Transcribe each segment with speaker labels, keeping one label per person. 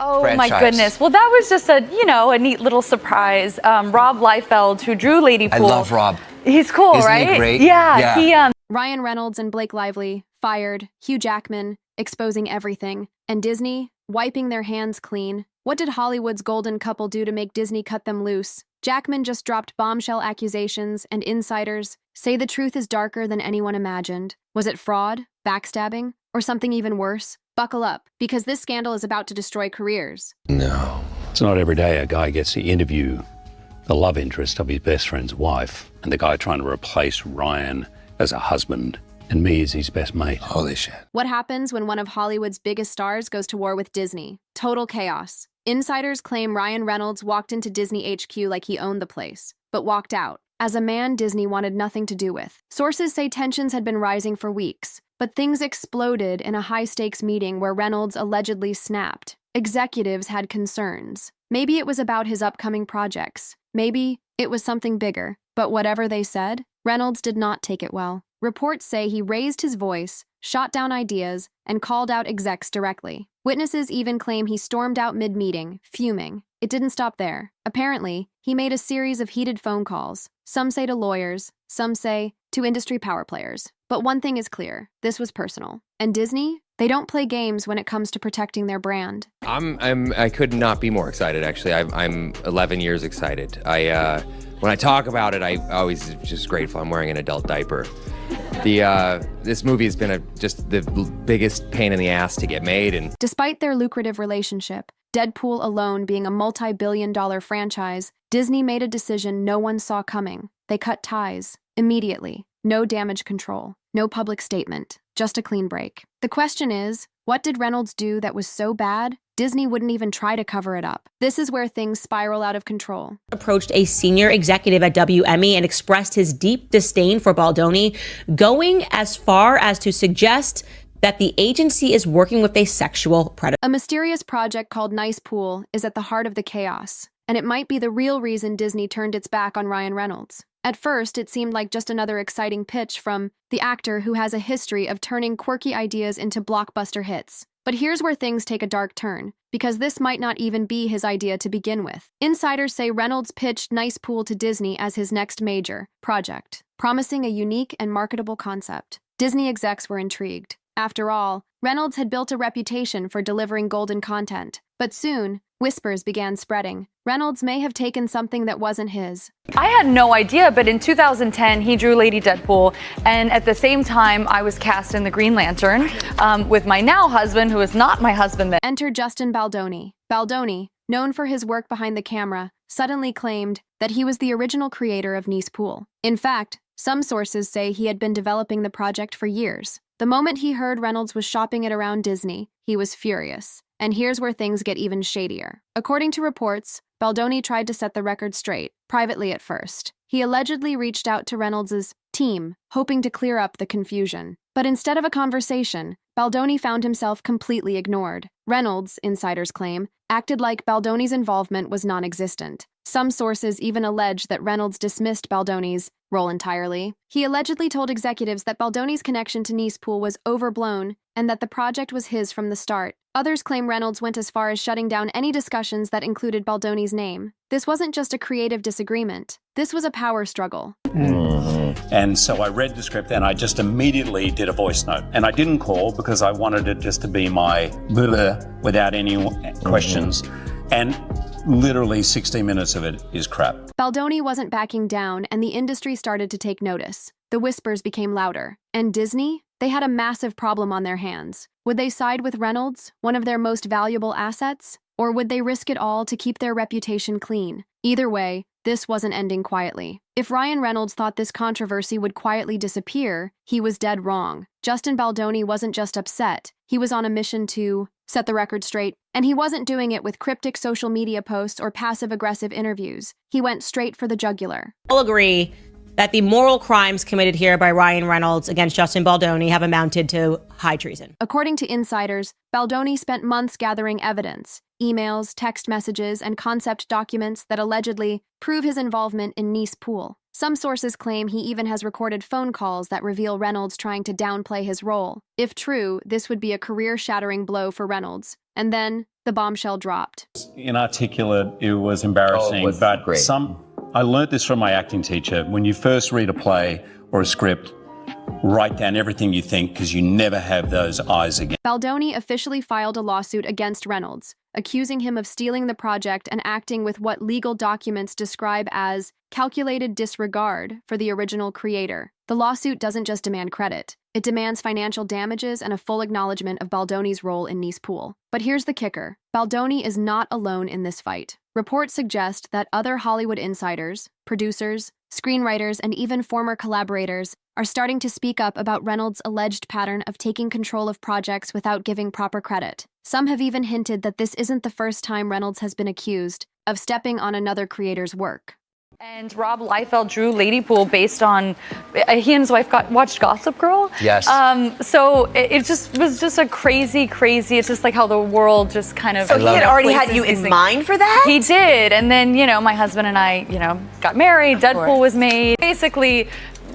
Speaker 1: Oh
Speaker 2: franchise.
Speaker 1: my goodness. Well, that was just a neat little surprise. Rob Liefeld, who drew Lady Pool.
Speaker 2: I love Rob.
Speaker 1: He's cool,
Speaker 2: Isn't
Speaker 1: right?
Speaker 2: he great?
Speaker 1: Yeah. He
Speaker 3: Ryan Reynolds and Blake Lively fired, Hugh Jackman exposing everything, and Disney wiping their hands clean. What did Hollywood's golden couple do to make Disney cut them loose? Jackman just dropped bombshell accusations, and insiders say the truth is darker than anyone imagined. Was it fraud, backstabbing, or something even worse? Buckle up, because this scandal is about to destroy careers.
Speaker 2: No.
Speaker 4: It's not every day a guy gets to interview the love interest of his best friend's wife, and the guy trying to replace Ryan as a husband and me as his best mate.
Speaker 2: Holy shit.
Speaker 3: What happens when one of Hollywood's biggest stars goes to war with Disney? Total chaos. Insiders claim Ryan Reynolds walked into Disney HQ like he owned the place, but walked out as a man Disney wanted nothing to do with. Sources say tensions had been rising for weeks, but things exploded in a high-stakes meeting where Reynolds allegedly snapped. Executives had concerns. Maybe it was about his upcoming projects. Maybe it was something bigger. But whatever they said, Reynolds did not take it well. Reports say he raised his voice, shot down ideas, and called out execs directly. Witnesses even claim he stormed out mid-meeting, fuming. It didn't stop there. Apparently, he made a series of heated phone calls. Some say to lawyers, some say to industry power players. But one thing is clear, this was personal. And Disney, they don't play games when it comes to protecting their brand.
Speaker 5: I could not be more excited, actually. I'm 11 years excited. When I talk about it, I always just grateful I'm wearing an adult diaper. This movie has been just the biggest pain in the ass to get made. And
Speaker 3: despite their lucrative relationship, Deadpool alone being a multi-billion-dollar franchise, Disney made a decision no one saw coming. They cut ties immediately. No damage control, no public statement, just a clean break. The question is, what did Reynolds do that was so bad, Disney wouldn't even try to cover it up? This is where things spiral out of control.
Speaker 6: Approached a senior executive at WME and expressed his deep disdain for Baldoni, going as far as to suggest that the agency is working with a sexual predator.
Speaker 3: A mysterious project called Nice Pool is at the heart of the chaos, and it might be the real reason Disney turned its back on Ryan Reynolds. At first, it seemed like just another exciting pitch from the actor who has a history of turning quirky ideas into blockbuster hits. But here's where things take a dark turn, because this might not even be his idea to begin with. Insiders say Reynolds pitched Nice Pool to Disney as his next major project, promising a unique and marketable concept. Disney execs were intrigued. After all, Reynolds had built a reputation for delivering golden content. But soon, whispers began spreading. Reynolds may have taken something that wasn't his.
Speaker 1: I had no idea, but in 2010, he drew Lady Deadpool, and at the same time, I was cast in The Green Lantern with my now husband, who is not my husband then.
Speaker 3: Enter Justin Baldoni. Baldoni, known for his work behind the camera, suddenly claimed that he was the original creator of Nice Pool. In fact, some sources say he had been developing the project for years. The moment he heard Reynolds was shopping it around Disney, he was furious. And here's where things get even shadier. According to reports, Baldoni tried to set the record straight, privately at first. He allegedly reached out to Reynolds' team, hoping to clear up the confusion. But instead of a conversation, Baldoni found himself completely ignored. Reynolds, insiders claim, acted like Baldoni's involvement was non-existent. Some sources even allege that Reynolds dismissed Baldoni's role entirely. He allegedly told executives that Baldoni's connection to Nice Pool was overblown and that the project was his from the start. Others claim Reynolds went as far as shutting down any discussions that included Baldoni's name. This wasn't just a creative disagreement. This was a power struggle.
Speaker 4: And so I read the script and I just immediately did a voice note. And I didn't call because I wanted it just to be my without any questions. And literally 60 minutes of it is crap.
Speaker 3: Baldoni wasn't backing down, and the industry started to take notice. The whispers became louder. And Disney? They had a massive problem on their hands. Would they side with Reynolds, one of their most valuable assets? Or would they risk it all to keep their reputation clean? Either way, this wasn't ending quietly. If Ryan Reynolds thought this controversy would quietly disappear, he was dead wrong. Justin Baldoni wasn't just upset. He was on a mission to set the record straight, and he wasn't doing it with cryptic social media posts or passive-aggressive interviews. He went straight for the jugular.
Speaker 6: I'll agree that the moral crimes committed here by Ryan Reynolds against Justin Baldoni have amounted to high treason.
Speaker 3: According to insiders, Baldoni spent months gathering evidence, emails, text messages, and concept documents that allegedly prove his involvement in Nice Pool. Some sources claim he even has recorded phone calls that reveal Reynolds trying to downplay his role. If true, this would be a career-shattering blow for Reynolds. And then, the bombshell dropped.
Speaker 4: Inarticulate, it was embarrassing,
Speaker 2: it was
Speaker 4: but
Speaker 2: great.
Speaker 4: I learnt this from my acting teacher. When you first read a play or a script, write down everything you think because you never have those eyes again.
Speaker 3: Baldoni officially filed a lawsuit against Reynolds, accusing him of stealing the project and acting with what legal documents describe as calculated disregard for the original creator. The lawsuit doesn't just demand credit. It demands financial damages and a full acknowledgement of Baldoni's role in Nice Pool. But here's the kicker. Baldoni is not alone in this fight. Reports suggest that other Hollywood insiders, producers, screenwriters, and even former collaborators are starting to speak up about Reynolds' alleged pattern of taking control of projects without giving proper credit. Some have even hinted that this isn't the first time Reynolds has been accused of stepping on another creator's work.
Speaker 1: And Rob Liefeld drew Lady Pool based on he and his wife watched Gossip Girl.
Speaker 2: Yes.
Speaker 1: So it just was just a crazy. It's just like how the world just kind of.
Speaker 7: So he had already had
Speaker 1: places
Speaker 7: you
Speaker 1: these
Speaker 7: in
Speaker 1: things.
Speaker 7: mind for that?
Speaker 1: He did, and then my husband and I got married. Deadpool was made. Basically,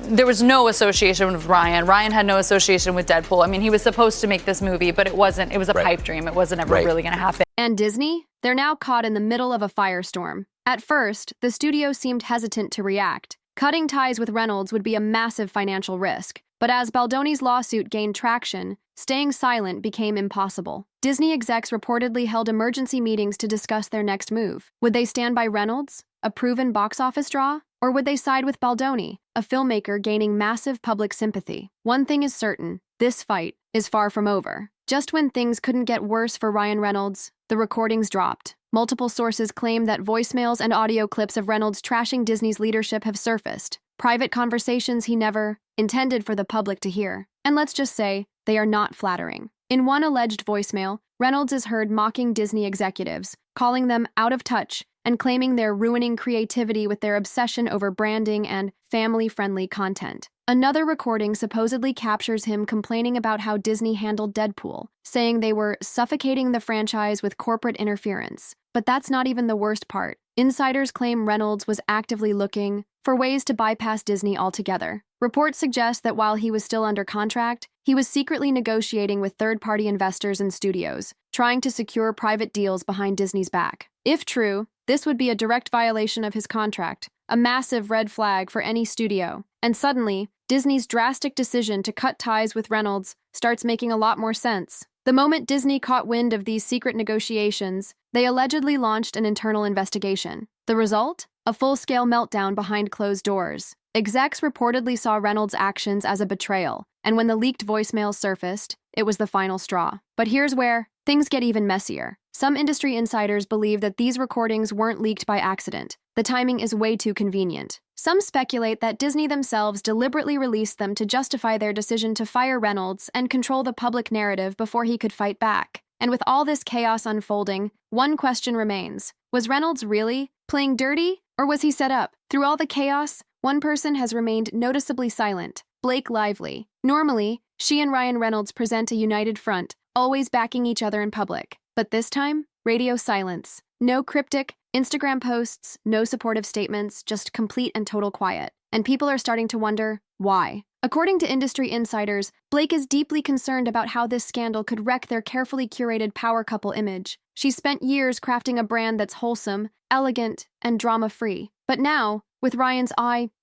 Speaker 1: there was no association with Ryan. Ryan had no association with Deadpool. I mean, he was supposed to make this movie, but it wasn't. It was a pipe dream. It wasn't ever really going to happen.
Speaker 3: And Disney? They're now caught in the middle of a firestorm. At first, the studio seemed hesitant to react. Cutting ties with Reynolds would be a massive financial risk. But as Baldoni's lawsuit gained traction, staying silent became impossible. Disney execs reportedly held emergency meetings to discuss their next move. Would they stand by Reynolds, a proven box office draw? Or would they side with Baldoni, a filmmaker gaining massive public sympathy? One thing is certain, this fight is far from over. Just when things couldn't get worse for Ryan Reynolds, the recordings dropped. Multiple sources claim that voicemails and audio clips of Reynolds trashing Disney's leadership have surfaced. Private conversations he never intended for the public to hear. And let's just say, they are not flattering. In one alleged voicemail, Reynolds is heard mocking Disney executives, calling them out of touch, and claiming they're ruining creativity with their obsession over branding and family-friendly content. Another recording supposedly captures him complaining about how Disney handled Deadpool, saying they were suffocating the franchise with corporate interference. But that's not even the worst part. Insiders claim Reynolds was actively looking for ways to bypass Disney altogether. Reports suggest that while he was still under contract, he was secretly negotiating with third-party investors and studios, trying to secure private deals behind Disney's back. If true, this would be a direct violation of his contract, a massive red flag for any studio. And suddenly, Disney's drastic decision to cut ties with Reynolds starts making a lot more sense. The moment Disney caught wind of these secret negotiations, they allegedly launched an internal investigation. The result? A full-scale meltdown behind closed doors. Execs reportedly saw Reynolds' actions as a betrayal, and when the leaked voicemail surfaced, it was the final straw. But here's where things get even messier. Some industry insiders believe that these recordings weren't leaked by accident. The timing is way too convenient. Some speculate that Disney themselves deliberately released them to justify their decision to fire Reynolds and control the public narrative before he could fight back. And with all this chaos unfolding, one question remains. Was Reynolds really playing dirty, or was he set up? Through all the chaos, one person has remained noticeably silent, Blake Lively. Normally, she and Ryan Reynolds present a united front, always backing each other in public. But this time, radio silence. No cryptic Instagram posts, no supportive statements, just complete and total quiet. And people are starting to wonder, why? According to industry insiders, Blake is deeply concerned about how this scandal could wreck their carefully curated power couple image. She spent years crafting a brand that's wholesome, elegant, and drama-free. But now, with Ryan's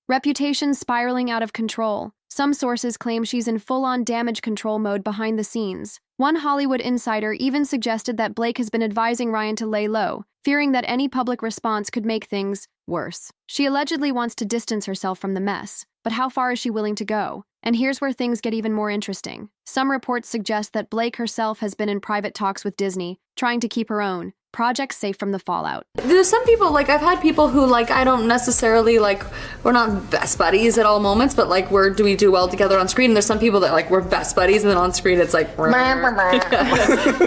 Speaker 3: reputation spiraling out of control, some sources claim she's in full-on damage control mode behind the scenes. One Hollywood insider even suggested that Blake has been advising Ryan to lay low, fearing that any public response could make things worse. She allegedly wants to distance herself from the mess, but how far is she willing to go? And here's where things get even more interesting. Some reports suggest that Blake herself has been in private talks with Disney, trying to keep her own projects safe from the fallout.
Speaker 1: There's some people, I've had people who, I don't necessarily, we're not best buddies at all moments, but, do we do well together on screen? And there's some people that, we're best buddies, and then on screen it's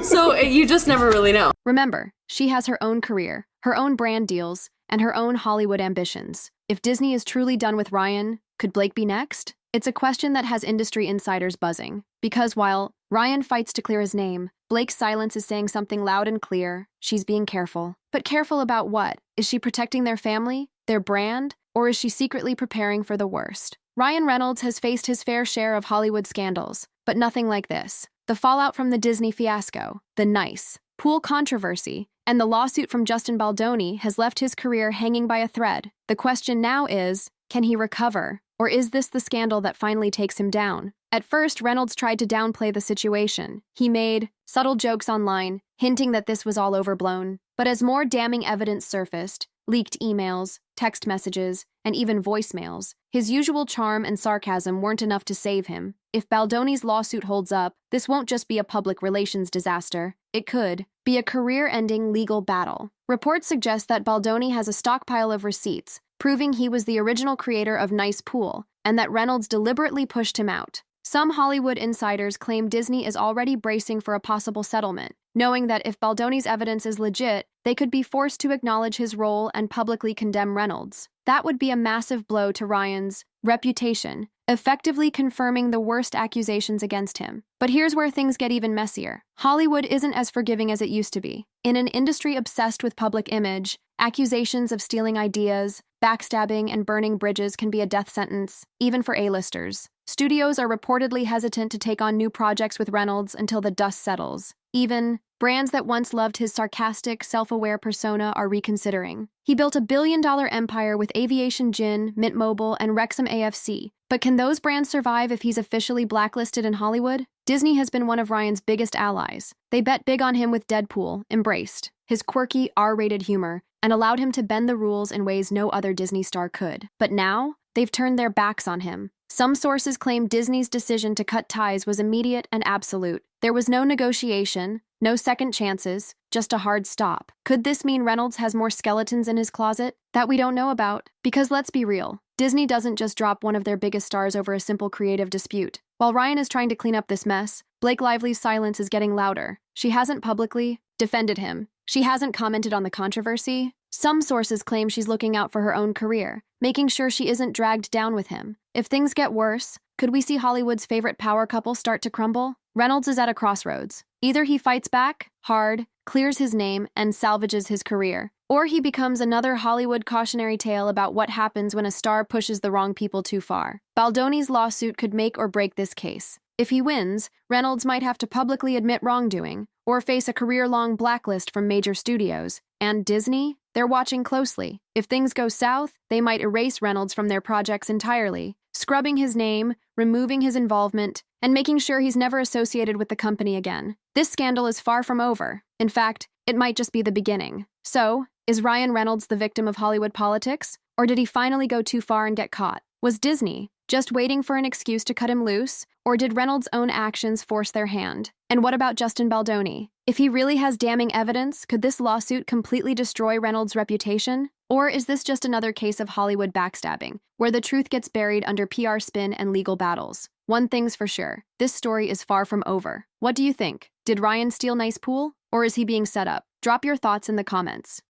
Speaker 1: so you just never really know.
Speaker 3: Remember, she has her own career, her own brand deals, and her own Hollywood ambitions. If Disney is truly done with Ryan, could Blake be next? It's a question that has industry insiders buzzing. Because while Ryan fights to clear his name, Blake's silence is saying something loud and clear. She's being careful. But careful about what? Is she protecting their family? Their brand? or is she secretly preparing for the worst? Ryan Reynolds has faced his fair share of Hollywood scandals, but nothing like this. The fallout from the Disney fiasco, the Nice Pool controversy, and the lawsuit from Justin Baldoni has left his career hanging by a thread. The question now is, can he recover? Or is this the scandal that finally takes him down? At first, Reynolds tried to downplay the situation. He made subtle jokes online, hinting that this was all overblown. But as more damning evidence surfaced, leaked emails, text messages, and even voicemails, his usual charm and sarcasm weren't enough to save him. If Baldoni's lawsuit holds up, this won't just be a public relations disaster. It could be a career-ending legal battle. Reports suggest that Baldoni has a stockpile of receipts, proving he was the original creator of Nice Pool, and that Reynolds deliberately pushed him out. Some Hollywood insiders claim Disney is already bracing for a possible settlement, knowing that if Baldoni's evidence is legit, they could be forced to acknowledge his role and publicly condemn Reynolds. That would be a massive blow to Ryan's reputation, effectively confirming the worst accusations against him. But here's where things get even messier. Hollywood isn't as forgiving as it used to be. In an industry obsessed with public image, accusations of stealing ideas, backstabbing, and burning bridges can be a death sentence, even for A-listers. Studios are reportedly hesitant to take on new projects with Reynolds until the dust settles. Even brands that once loved his sarcastic, self-aware persona are reconsidering. He built a billion-dollar empire with Aviation Gin, Mint Mobile, and Wrexham AFC. But can those brands survive if he's officially blacklisted in Hollywood? Disney has been one of Ryan's biggest allies. They bet big on him with Deadpool, embraced his quirky, R-rated humor, and allowed him to bend the rules in ways no other Disney star could. But now, they've turned their backs on him. Some sources claim Disney's decision to cut ties was immediate and absolute. There was no negotiation, no second chances, just a hard stop. Could this mean Reynolds has more skeletons in his closet that we don't know about? Because let's be real, Disney doesn't just drop one of their biggest stars over a simple creative dispute. While Ryan is trying to clean up this mess, Blake Lively's silence is getting louder. She hasn't publicly defended him. She hasn't commented on the controversy. Some sources claim she's looking out for her own career, making sure she isn't dragged down with him. If things get worse, could we see Hollywood's favorite power couple start to crumble? Reynolds is at a crossroads. Either he fights back, hard, clears his name, and salvages his career, or he becomes another Hollywood cautionary tale about what happens when a star pushes the wrong people too far. Baldoni's lawsuit could make or break this case. If he wins, Reynolds might have to publicly admit wrongdoing, or face a career-long blacklist from major studios. And Disney? They're watching closely. If things go south, they might erase Reynolds from their projects entirely, scrubbing his name, removing his involvement, and making sure he's never associated with the company again. This scandal is far from over. In fact, it might just be the beginning. So, is Ryan Reynolds the victim of Hollywood politics? Or did he finally go too far and get caught? Was Disney just waiting for an excuse to cut him loose? Or did Reynolds' own actions force their hand? And what about Justin Baldoni? If he really has damning evidence, could this lawsuit completely destroy Reynolds' reputation? Or is this just another case of Hollywood backstabbing, where the truth gets buried under PR spin and legal battles? One thing's for sure, this story is far from over. What do you think? Did Ryan steal Nice Pool? Or is he being set up? Drop your thoughts in the comments.